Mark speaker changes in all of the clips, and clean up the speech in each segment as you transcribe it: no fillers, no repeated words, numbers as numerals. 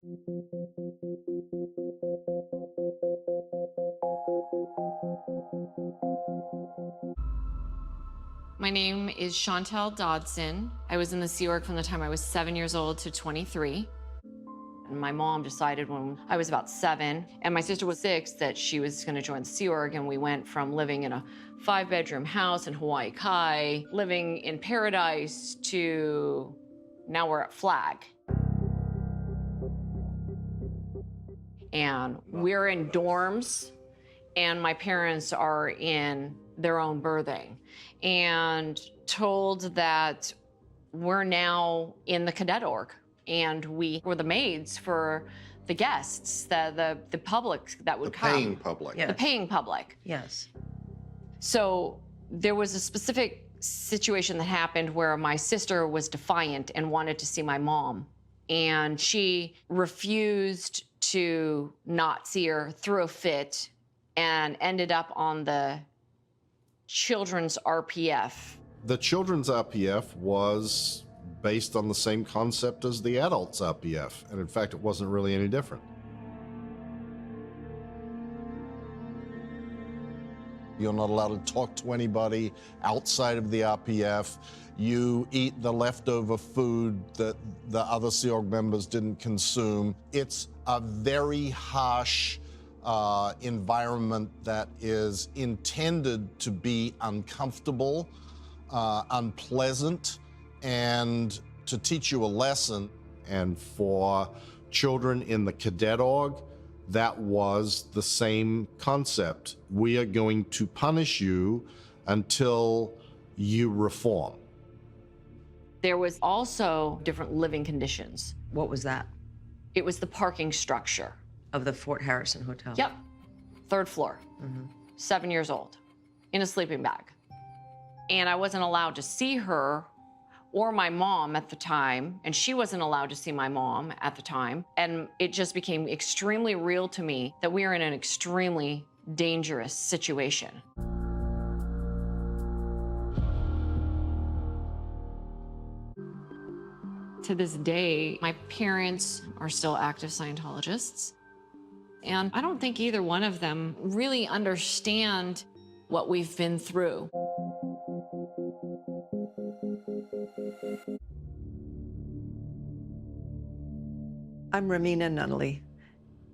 Speaker 1: My name is Chantel Dodson. I was in the Sea Org from the time I was 7 years old to 23. And my mom decided when I was about 7 and my sister was 6 that she was going to join the Sea Org, and we went from living in a 5-bedroom house in Hawaii Kai, living in paradise, to now we're at Flag. And we're in dorms, and my parents are in their own berthing, and told that we're now in the cadet org, and we were the maids for the guests, the public that would come.
Speaker 2: The paying public.
Speaker 3: Yes.
Speaker 1: The paying public.
Speaker 3: Yes.
Speaker 1: So there was a specific situation that happened where my sister was defiant and wanted to see my mom, and she refused to not see her, threw a fit, and ended up on the children's RPF.
Speaker 2: The children's RPF was based on the same concept as the adults RPF, and in fact, it wasn't really any different. You're not allowed to talk to anybody outside of the RPF. You eat the leftover food that the other Sea Org members didn't consume. It's a very harsh environment that is intended to be uncomfortable, unpleasant, and to teach you a lesson. And for children in the cadet org, that was the same concept. We are going to punish you until you reform.
Speaker 1: There was also different living conditions.
Speaker 3: What was that?
Speaker 1: It was the parking structure.
Speaker 3: Of the Fort Harrison Hotel?
Speaker 1: Yep, 3rd floor, 7 years old, in a sleeping bag. And I wasn't allowed to see her or my mom at the time, and she wasn't allowed to see my mom at the time. And it just became extremely real to me that we are in an extremely dangerous situation. To this day, my parents are still active Scientologists. And I don't think either one of them really understand what we've been through.
Speaker 4: I'm Ramina Nunnelee,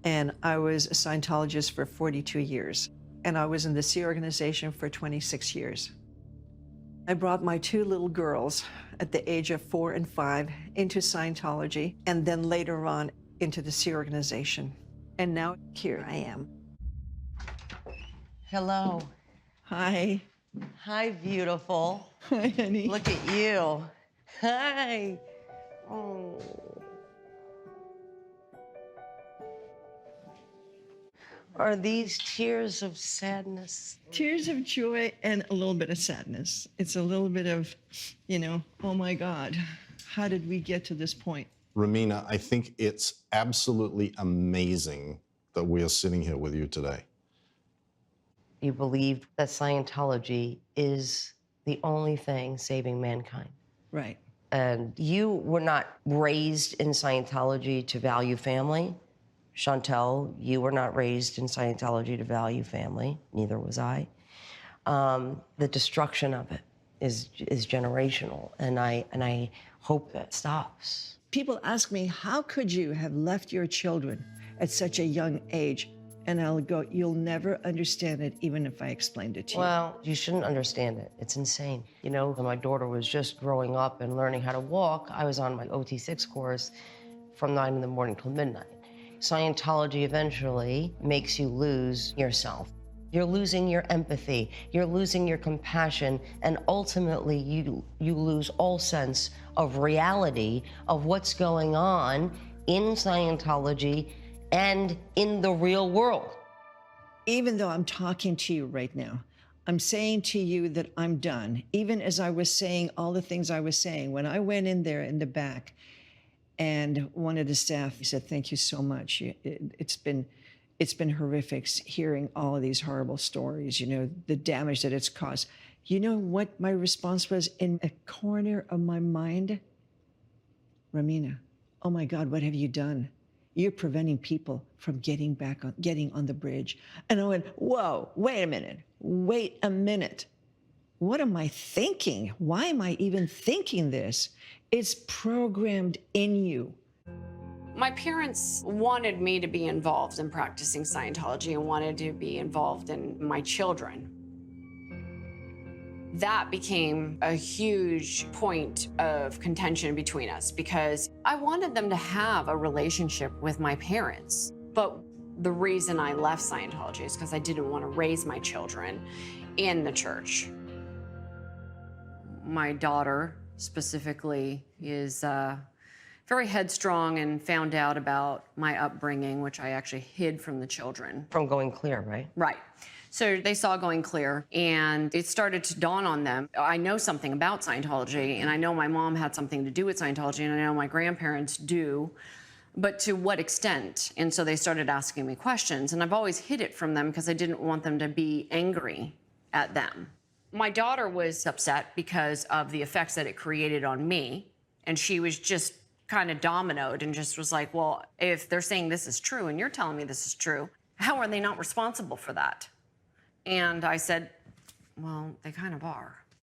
Speaker 4: and I was a Scientologist for 42 years, and I was in the Sea organization for 26 years. I brought my 2 little girls at the age of 4 and 5 into Scientology, and then later on into the Sea organization. And now here I am.
Speaker 3: Hello.
Speaker 4: Hi.
Speaker 3: Hi, beautiful.
Speaker 4: Hi, honey.
Speaker 3: Look at you. Hi. Oh. Are these tears of sadness?
Speaker 4: Tears of joy and a little bit of sadness. It's a little bit of, oh my God, how did we get to this point?
Speaker 2: Ramina, I think it's absolutely amazing that we are sitting here with you today.
Speaker 3: You believe that Scientology is the only thing saving mankind.
Speaker 4: Right.
Speaker 3: And you were not raised in Scientology to value family. Chantel, you were not raised in Scientology to value family. Neither was I. The destruction of it is generational, and I hope that stops.
Speaker 4: People ask me, how could you have left your children at such a young age? And I'll go, you'll never understand it, even if I explained it to you.
Speaker 3: Well, you shouldn't understand it. It's insane. You know, when my daughter was just growing up and learning how to walk, I was on my OT6 course from 9 in the morning till midnight. Scientology eventually makes you lose yourself. You're losing your empathy, you're losing your compassion, and ultimately you lose all sense of reality of what's going on in Scientology and in the real world.
Speaker 4: Even though I'm talking to you right now, I'm saying to you that I'm done. Even as I was saying all the things I was saying, when I went in there in the back, and one of the staff, he said, thank you so much. It's been horrific hearing all of these horrible stories, the damage that it's caused. You know what my response was in a corner of my mind? Ramina, oh my God, what have you done? you're preventing people from getting on the bridge. And I went, whoa, wait a minute. What am I thinking? Why am I even thinking this? It's programmed in you.
Speaker 1: My parents wanted me to be involved in practicing Scientology and wanted to be involved in my children. That became a huge point of contention between us because I wanted them to have a relationship with my parents. But the reason I left Scientology is because I didn't want to raise my children in the church. My daughter specifically is very headstrong and found out about my upbringing, which I actually hid from the children.
Speaker 3: From Going Clear, right?
Speaker 1: Right. So they saw Going Clear, and it started to dawn on them. I know something about Scientology, and I know my mom had something to do with Scientology, and I know my grandparents do, but to what extent? And so they started asking me questions, and I've always hid it from them because I didn't want them to be angry at them. My daughter was upset because of the effects that it created on me, and she was just kind of dominoed and just was like, well, if they're saying this is true and you're telling me this is true, how are they not responsible for that? And I said, well, they kind of are.